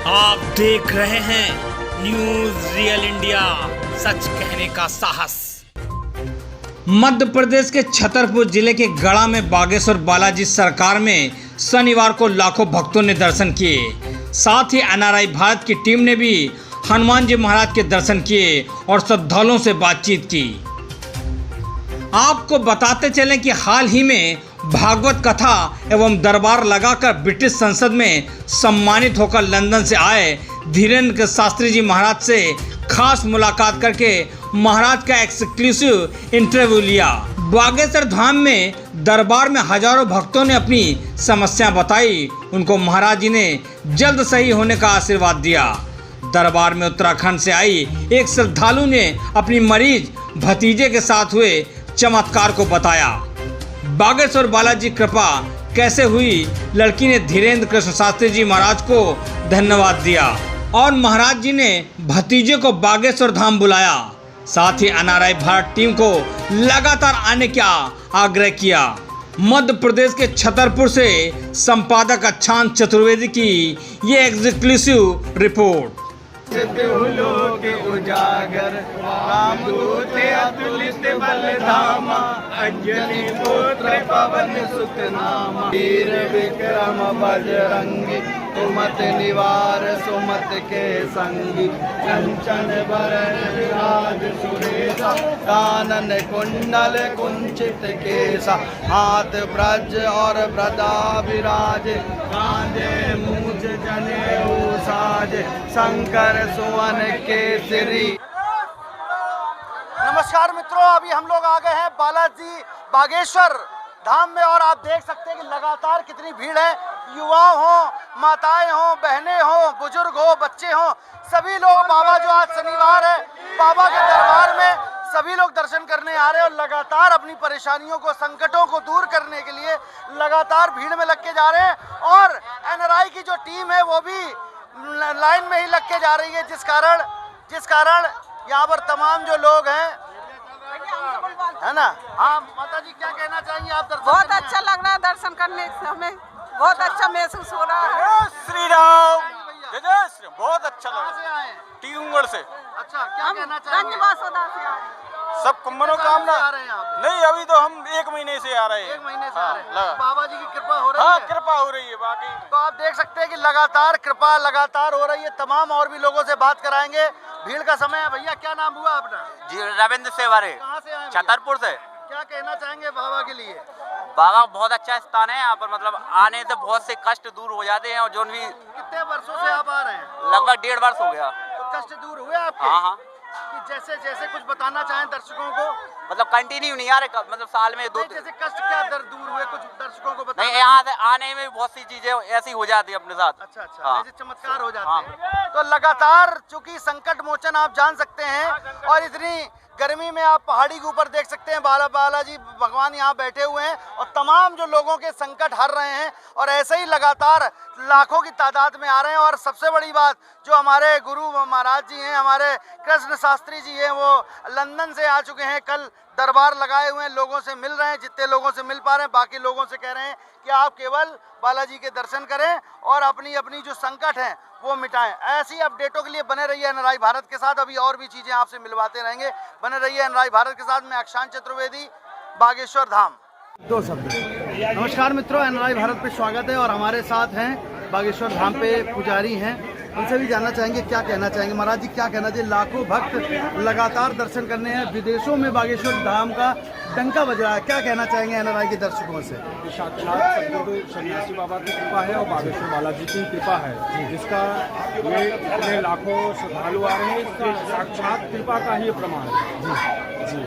आप देख रहे हैं न्यूज रियल इंडिया, सच कहने का साहस। मध्य प्रदेश के छतरपुर जिले के गढ़ा में बागेश्वर बालाजी सरकार में शनिवार को लाखों भक्तों ने दर्शन किए। साथ ही एनआरआई भारत की टीम ने भी हनुमान जी महाराज के दर्शन किए और श्रद्धालुओं से बातचीत की। आपको बताते चलें कि हाल ही में भागवत कथा एवं दरबार लगाकर ब्रिटिश संसद में सम्मानित होकर लंदन से आए धीरेन्द्र शास्त्री जी महाराज से खास मुलाकात करके महाराज का एक्सक्लूसिव इंटरव्यू लिया। बागेश्वर धाम में दरबार में हजारों भक्तों ने अपनी समस्या बताई। उनको महाराज जी ने जल्द सही होने का आशीर्वाद दिया। दरबार में उत्तराखंड से आई एक श्रद्धालु ने अपनी मरीज भतीजे के साथ हुए चमत्कार को बताया। बागेश्वर बालाजी कृपा कैसे हुई, लड़की ने धीरेन्द्र कृष्ण शास्त्री जी महाराज को धन्यवाद दिया और महाराज जी ने भतीजे को बागेश्वर धाम बुलाया। साथ ही एनआरआई भारत टीम को लगातार आने का आग्रह किया। मध्य प्रदेश के छतरपुर से संपादक अच्छान चतुर्वेदी की ये एक्सक्लूसिव रिपोर्ट। के उजागर रामदूत अतुलित बलधामा, अंजनी पुत्र पवन सुत नामा, वीर विक्रम बजरंगी, सुमत निवार सुमत के संगी, कंचन बरन विराज सुरेशा, कानन कुंडल कुंचित केसा, हाथ ब्रज और ब्रदा विराज, कांधे मूंछ जनेऊ साज, शंकर सुवन केसरी। नमस्कार मित्रों, अभी हम लोग आ गए हैं बालाजी बागेश्वर धाम में और आप देख सकते हैं कि लगातार कितनी भीड़ है। युवा हो, माताएं हो, बहनें हो, बुजुर्ग हो, बच्चे हो, सभी लोग बाबा जो आज शनिवार है बाबा के दरबार में सभी लोग दर्शन करने आ रहे हैं और लगातार अपनी परेशानियों को, संकटों को दूर करने के लिए लगातार भीड़ में लग के जा रहे हैं। और एनआरआई की जो टीम है वो भी लाइन में ही लग के जा रही है, जिस कारण यहाँ पर तमाम जो लोग हैं, है ना। हाँ माता जी, क्या कहना चाहेंगे आप? दर्शन बहुत अच्छा लग रहा है, दर्शन करने से हमें बहुत अच्छा महसूस हो रहा है। श्री राम, जय जय श्री, बहुत अच्छा लग कहाँ से आए? टीमगढ़ से। अच्छा, क्या कहना चाहेंगे? सब मनोकामना आ रहे हैं आप? नहीं, अभी तो हम 1 महीने से आ रहे हैं। 1 महीने से हाँ, आ रहे हैं। बाबा जी की कृपा हो रही हाँ, है? कृपा हो रही है। बाकी तो आप देख सकते हैं कि लगातार कृपा लगातार हो रही है। तमाम और भी लोगों से बात कराएंगे। भीड़ का समय है। भैया क्या नाम हुआ अपना? जी रविंद्र सेवारे, कहाँ से आए? छतरपुर से। क्या कहना चाहेंगे बाबा के लिए? बाबा बहुत अच्छा स्थान है। यहाँ पर मतलब आने से बहुत से कष्ट दूर हो जाते हैं और जो भी कितने वर्षों से आप आ रहे हैं? लगभग 1.5 वर्ष हो गया। तो कष्ट दूर हुए आपके? हाँ हाँ, कि जैसे जैसे कुछ बताना चाहें दर्शकों को? मतलब कंटिन्यू नहीं आ रहे, मतलब साल में 2 जैसे कष्ट क्या दूर हुए, कुछ दर्शकों को बताना। नहीं, यहाँ से आने में बहुत सी चीजें ऐसी हो जाती है अपने साथ। अच्छा, हाँ। ऐसे चमत्कार हो जाते हाँ। हैं। तो लगातार चूंकि संकट मोचन आप जान सकते हैं और इतनी गर्मी में आप पहाड़ी के ऊपर देख सकते हैं बालाजी भगवान यहाँ बैठे हुए हैं और तमाम जो लोगों के संकट हर रहे हैं और ऐसे ही लगातार लाखों की तादाद में आ रहे हैं। और सबसे बड़ी बात, जो हमारे गुरु महाराज जी हैं, हमारे कृष्ण शास्त्री जी हैं, वो लंदन से आ चुके हैं। कल दरबार लगाए हुए हैं, लोगों से मिल रहे हैं, जितने लोगों से मिल पा रहे हैं। बाकी लोगों से कह रहे हैं कि आप केवल बालाजी के दर्शन करें और अपनी अपनी जो संकट हैं वो मिटाएं। ऐसी अपडेटों के लिए बने रहिए एनआरआई भारत के साथ। अभी और भी चीज़ें आपसे मिलवाते रहेंगे। बने रहिए एनआरआई भारत के साथ। मैं अच्छान चतुर्वेदी, बागेश्वर धाम। 2 शब्द। नमस्कार मित्रों, एनआरआई भारत पे स्वागत है और हमारे साथ हैं बागेश्वर धाम पे पुजारी हैं। उनसे भी जानना चाहेंगे क्या कहना चाहेंगे। महाराज जी क्या कहना चाहिए? लाखों भक्त लगातार दर्शन करने हैं, विदेशों में बागेश्वर धाम का डंका बज रहा है। क्या कहना चाहेंगे एनआरआई के दर्शकों से? साक्षात सदगुरु सन्यासी बाबा की कृपा है और बागेश्वर बालाजी की कृपा है, जिसका ये इतने लाखों श्रद्धालु आ रहे हैं, इसकी साक्षात कृपा का ही प्रमाण है। जी।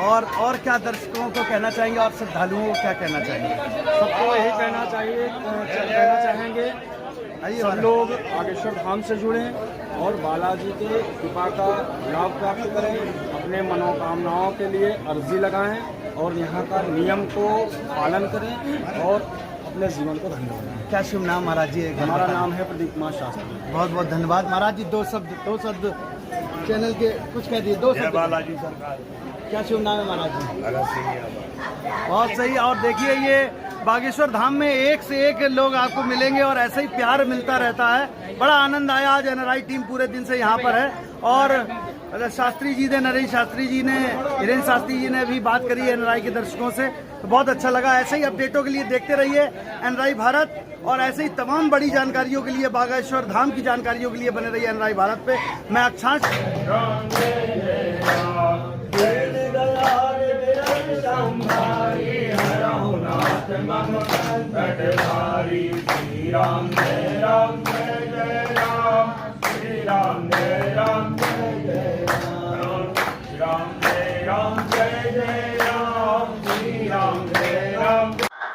और क्या दर्शकों को कहना चाहेंगे और श्रद्धालुओं को क्या कहना चाहेंगे? सबको यही कहना चाहेंगे सब लोग बागेश्वर धाम से जुड़ें और बालाजी के कृपा का लाभ प्राप्त करें, अपने मनोकामनाओं के लिए अर्जी लगाएं और यहाँ का नियम को पालन करें और अपने जीवन को धन्य बनाएं। क्या शुभ नाम महाराज जी? हमारा नाम है प्रदीप कुमार शास्त्री। बहुत बहुत धन्यवाद महाराज जी। 2 शब्द चैनल के कुछ कह दिए। 2 शब्द। बालाजी सरकार। क्या शुभ नाम है महाराज जी? बहुत सही। और देखिए ये बागेश्वर धाम में एक से एक लोग आपको मिलेंगे और ऐसे ही प्यार मिलता रहता है। बड़ा आनंद आया। आज एनआरआई टीम पूरे दिन से यहाँ पर है और शास्त्री जी ने, नरेश शास्त्री जी ने, हिरेंद्र शास्त्री जी ने भी बात करी एनआरआई के दर्शकों से, तो बहुत अच्छा लगा। ऐसे ही अपडेटों के लिए देखते रहिए एनआरआई भारत और ऐसे ही तमाम बड़ी जानकारियों के लिए, बागेश्वर धाम की जानकारियों के लिए बने रहिए एनआरआई भारत पे। मैं अक्षांश।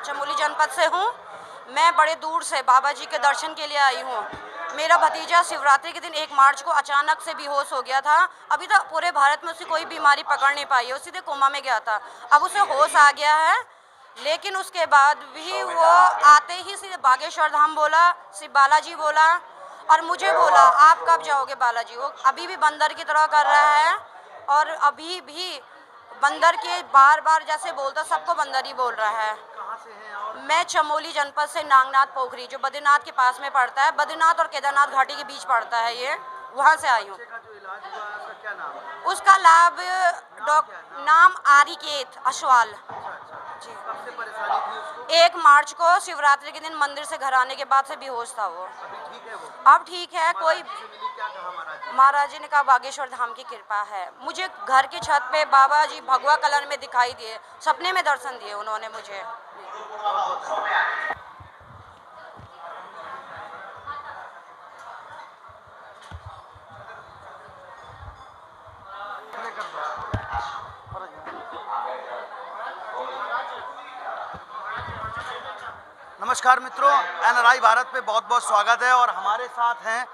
चमोली जनपद से हूँ। मैं बड़े दूर से बाबा जी के दर्शन के लिए आई हूँ। मेरा भतीजा शिवरात्रि के दिन 1 मार्च को अचानक से बेहोश हो गया था। अभी तक पूरे भारत में उसे कोई बीमारी पकड़ नहीं पाई है, वो सीधे कोमा में गया था। अब उसे होश आ गया है, लेकिन उसके बाद भी वो आते ही सीधे बागेश्वर धाम बोला, शिव बालाजी बोला और मुझे बोला आप कब जाओगे बालाजी। वो अभी भी बंदर की तरह कर रहा है और अभी भी बंदर के बार बार जैसे बोलता सबको बंदर ही बोल रहा है। मैं चमोली जनपद से नागनाथ पोखरी, जो बद्रीनाथ के पास में पड़ता है, बद्रीनाथ और केदारनाथ घाटी के बीच पड़ता है, ये वहाँ से आई हूँ। उसका लाभ नाम आरिकेत अश्वाल जी। 1 मार्च को शिवरात्रि के दिन मंदिर से घर आने के बाद से बेहोश था वो। अब ठीक है। कोई महाराज जी ने कहा बागेश्वर धाम की कृपा है। मुझे घर की छत पे बाबा जी भगवा कलर में दिखाई दिए, सपने में दर्शन दिए उन्होंने मुझे। नमस्कार मित्रों, एनआरआई भारत पे बहुत बहुत स्वागत है और हमारे साथ हैं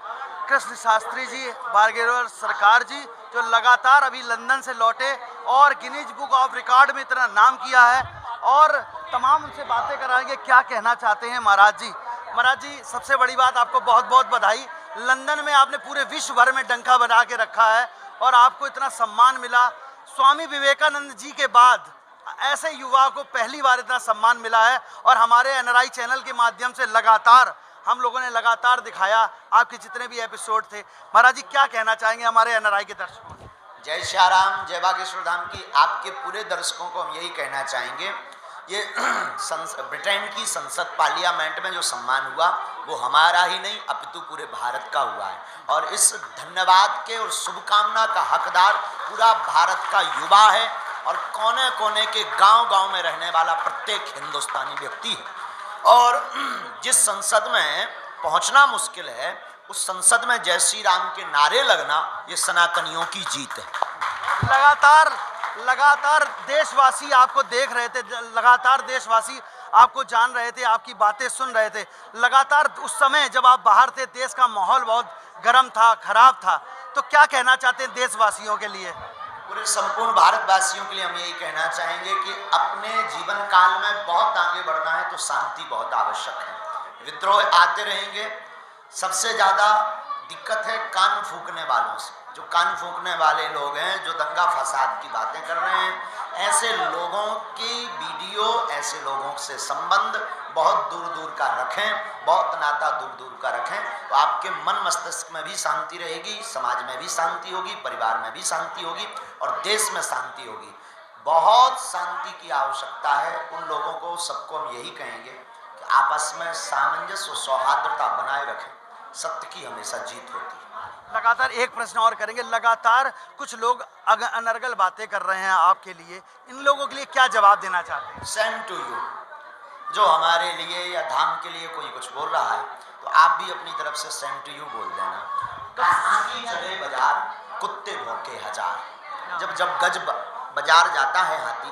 कृष्ण शास्त्री जी, बागेश्वर सरकार जी, जो लगातार अभी लंदन से लौटे और गिनीज बुक ऑफ रिकॉर्ड में इतना नाम किया है और तमाम उनसे बातें कराएंगे। क्या कहना चाहते हैं महाराज जी? महाराज जी, सबसे बड़ी बात, आपको बहुत बहुत बधाई। लंदन में आपने पूरे विश्व भर में डंका बना के रखा है और आपको इतना सम्मान मिला। स्वामी विवेकानंद जी के बाद ऐसे युवा को पहली बार इतना सम्मान मिला है और हमारे एनआरआई चैनल के माध्यम से लगातार हम लोगों ने लगातार दिखाया आपके जितने भी एपिसोड थे। महाराज जी, क्या कहना चाहेंगे हमारे एनआरआई के दर्शकों से? जय श्री राम, जय बागेश्वर धाम की आपके पूरे दर्शकों को हम यही कहना चाहेंगे, ये ब्रिटेन की संसद पार्लियामेंट में जो सम्मान हुआ वो हमारा ही नहीं अपितु पूरे भारत का हुआ है और इस धन्यवाद के और शुभकामना का हकदार पूरा भारत का युवा है और कोने कोने के गांव-गांव में रहने वाला प्रत्येक हिंदुस्तानी व्यक्ति है। और जिस संसद में पहुंचना मुश्किल है, उस संसद में जय श्री राम के नारे लगना ये सनातनियों की जीत है। लगातार देशवासी आपको देख रहे थे, लगातार देशवासी आपको जान रहे थे, आपकी बातें सुन रहे थे। लगातार उस समय जब आप बाहर थे, देश का माहौल बहुत गर्म था, खराब था, तो क्या कहना चाहते हैं देशवासियों के लिए? पूरे संपूर्ण भारतवासियों के लिए हम यही कहना चाहेंगे कि अपने जीवन काल में बहुत आगे बढ़ना है तो शांति बहुत आवश्यक है। विद्रोह आते रहेंगे। सबसे ज़्यादा दिक्कत है कान फूंकने वालों से। जो कान फूंकने वाले लोग हैं, जो दंगा फसाद की बातें कर रहे हैं, ऐसे लोगों की वीडियो, ऐसे लोगों से संबंध बहुत दूर दूर का रखें, बहुत नाता दूर दूर का रखें, तो आपके मन मस्तिष्क में भी शांति रहेगी, समाज में भी शांति होगी, परिवार में भी शांति होगी और देश में शांति होगी। बहुत शांति की आवश्यकता है। उन लोगों को, सबको हम यही कहेंगे कि आपस में सामंजस्य और सौहार्दता बनाए रखें। सत्य की हमेशा जीत होती है। लगातार एक प्रश्न और करेंगे। लगातार कुछ लोग अनर्गल बातें कर रहे हैं आपके लिए, इन लोगों के लिए क्या जवाब देना चाहते हैं? Same to you. जो हमारे लिए या धाम के लिए कोई कुछ बोल रहा है तो आप भी अपनी तरफ से सेम टू यू बोल देना। तो हाथी चले बाजार, कुत्ते भौंके हजार। जब गज बाजार जाता है हाथी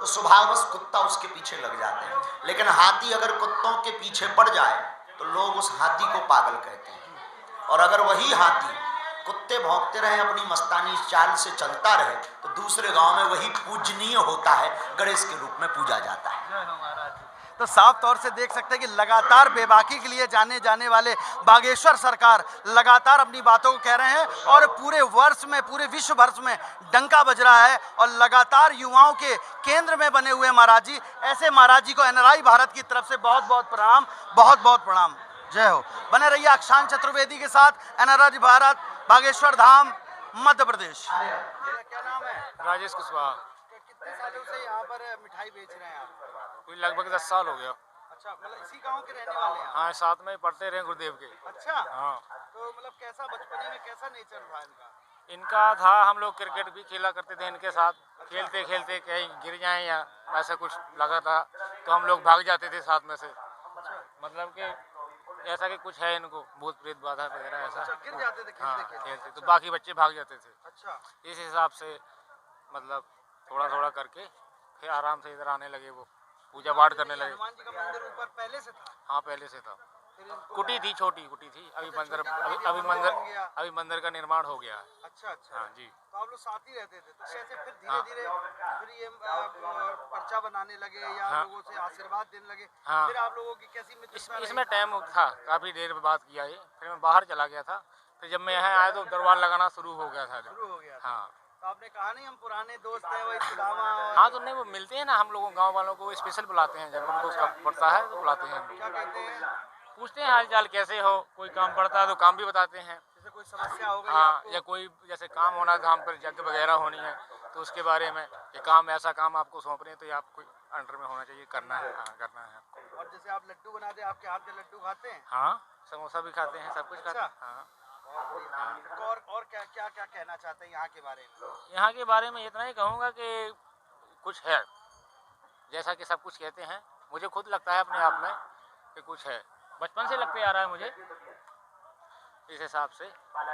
तो स्वभाववश कुत्ता उसके पीछे लग जाते हैं, लेकिन हाथी अगर कुत्तों के पीछे पड़ जाए तो लोग उस हाथी को पागल कहते हैं। और अगर वही हाथी कुत्ते भौंकते रहे, अपनी मस्तानी चाल से चलता रहे, तो दूसरे गांव में वही पूजनीय होता है, गणेश के रूप में पूजा जाता है। तो साफ तौर से देख सकते हैं कि लगातार बेबाकी के लिए जाने वाले बागेश्वर सरकार लगातार अपनी बातों को कह रहे हैं और पूरे वर्ष में, पूरे विश्व भर में डंका बज रहा है और लगातार युवाओं के केंद्र में बने हुए महाराज जी, ऐसे महाराज जी को एनआरआई भारत की तरफ से बहुत बहुत प्रणाम, बहुत बहुत प्रणाम। जय हो। बने रहिए अक्षांश चतुर्वेदी के साथ, एनआरआई भारत, बागेश्वर धाम, मध्य प्रदेश। क्या नाम है? राजेश कुशवाहा। कितने सालों से यहाँ पर मिठाई बेच रहे हैं आप? कोई लगभग 10 साल हो गया। अच्छा, मतलब इसी गांव के रहने वाले हैं? हाँ, साथ में पढ़ते रहे गुरुदेव के। अच्छा। हाँ। तो मतलब कैसा बचपने में कैसा नेचर था इनका? इनका था, हम लोग क्रिकेट भी खेला करते थे इनके साथ। खेलते खेलते कहीं गिर जाएं या ऐसा कुछ लगा था तो हम लोग भाग जाते थे साथ में से। मतलब कि ऐसा कि कुछ है इनको भूत प्रेत बाधा वगैरह ऐसा। अच्छा, गिर जाते थे हाँ, खेलते खेलते तो बाकी बच्चे भाग जाते थे। अच्छा। इस हिसाब से मतलब थोड़ा थोड़ा करके फिर आराम से इधर आने लगे, वो पूजा पाठ करने लगे। हनुमान जी का मंदिर ऊपर पहले से था? हाँ, पहले से था। फिर इनको कुटी थी, छोटी कुटी थी। अभी मंदिर अभी मंदिर का निर्माण हो गया है। अच्छा अच्छा। हाँ जी। तो आप लोग साथ ही रहते थे, तो कैसे फिर धीरे हाँ। धीरे फिर ये पर्चा बनाने लगे या हाँ। लोगों से आशीर्वाद देने लगे? हाँ। फिर आप लोगों की कैसी मित्रता रही? इसमें टाइम था, काफ़ी देर बाद किया ये। फिर मैं बाहर चला गया था, फिर जब मैं यहाँ आया तो दरबार लगाना शुरू हो गया था। शुरू हो गया था। हाँ। तो आपने कहा नहीं हम पुराने दोस्त हैं, वही सुदामा और हाँ, तो नहीं, वो मिलते हैं ना हम लोगों गांव वालों को, स्पेशल बुलाते हैं जब उनको उसका पड़ता है तो बुलाते हैं हम लोग। क्या कहते हैं? पूछते हैं हाल चाल कैसे हो, कोई काम पड़ता है तो काम भी बताते हैं। जैसे कोई समस्या हो गई हाँ, आपको? या कोई जैसे काम होना धाम पर यज्ञ वगैरह होनी है तो उसके बारे में, ये काम ऐसा काम आपको सौंप रहे हैं तो ये आपको अंडर में होना चाहिए, करना है। हाँ, करना है आपको। और जैसे आप लड्डू बनाते हैं, आपके हाथ के लड्डू खाते हैं? हाँ, समोसा भी खाते हैं, सब कुछ खाते हैं। हाँ। और क्या क्या क्या कहना चाहते हैं यहाँ के बारे में? यहाँ के बारे में इतना ही कहूँगा कि कुछ है, जैसा कि सब कुछ कहते हैं, मुझे खुद लगता है अपने आप में कि कुछ है, बचपन से लगते आ रहा है मुझे इस हिसाब से,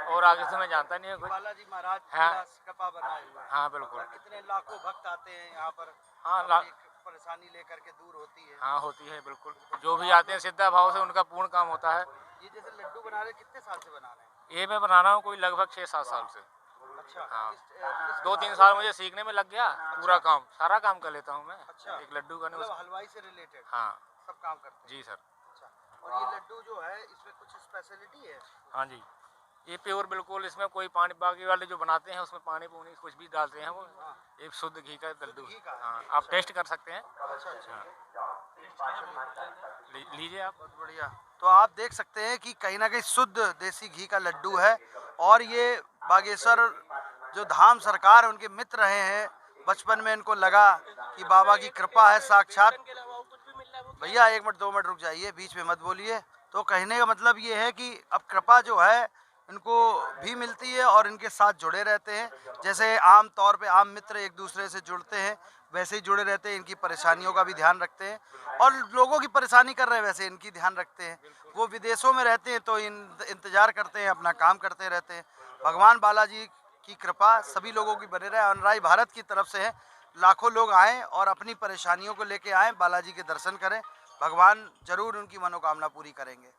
और आगे से मैं जानता नहीं है कुछ। बालाजी महाराज हाँ। कृपा बनाए हुए हैं। हाँ, बिल्कुल। और कितने लाखों भक्त आते हैं यहाँ पर, हाँ, अपनी परेशानी लेकर के दूर होती है। हाँ, होती है बिल्कुल। जो भी आते हैं सिद्धा भाव से उनका पूर्ण काम होता है। ये जैसे लड्डू बना रहे, कितने साल से बना रहे हैं? ये मैं बना रहा हूँ कोई लगभग 6-7 साल से। अच्छा। हाँ। किस 2-3 साल मुझे सीखने में लग गया, पूरा काम, सारा काम कर लेता हूँ मैं। अच्छा। एक लड्डू का नहीं। मतलब हलवाई से रिलेटेड हाँ सब काम करते हैं? जी सर। अच्छा। और ये लड्डू जो है इसमें कुछ स्पेशलिटी है? हाँ जी, ये प्योर बिल्कुल, इसमें कोई पानी, बाकी वाले जो बनाते हैं उसमें पानी पूनी कुछ भी डालते हैं, वो एक शुद्ध घी का लड्डू। घी का? हाँ, आप टेस्ट कर सकते हैं। अच्छा अच्छा। लीजिए आप। बहुत बढ़िया। तो आप देख सकते हैं कि कहीं ना कहीं शुद्ध देसी घी का लड्डू है और ये बागेश्वर जो धाम सरकार है उनके मित्र रहे हैं, बचपन में इनको लगा कि बाबा की कृपा है साक्षात। भैया 1 मिनट 2 मिनट रुक जाइए, बीच में मत बोलिए। तो कहने का मतलब ये है कि अब कृपा जो है इनको भी मिलती है और इनके साथ जुड़े रहते हैं। जैसे आम तौर पे आम मित्र एक दूसरे से जुड़ते हैं वैसे ही जुड़े रहते हैं, इनकी परेशानियों का भी ध्यान रखते हैं और लोगों की परेशानी कर रहे हैं वैसे इनकी ध्यान रखते हैं। वो विदेशों में रहते हैं तो इंतजार करते हैं, अपना काम करते रहते हैं। भगवान बालाजी की कृपा सभी लोगों की बने रहे। एनआरआई भारत की तरफ से है, लाखों लोग आएँ और अपनी परेशानियों को लेके आएँ, बालाजी के दर्शन करें, भगवान जरूर उनकी मनोकामना पूरी करेंगे।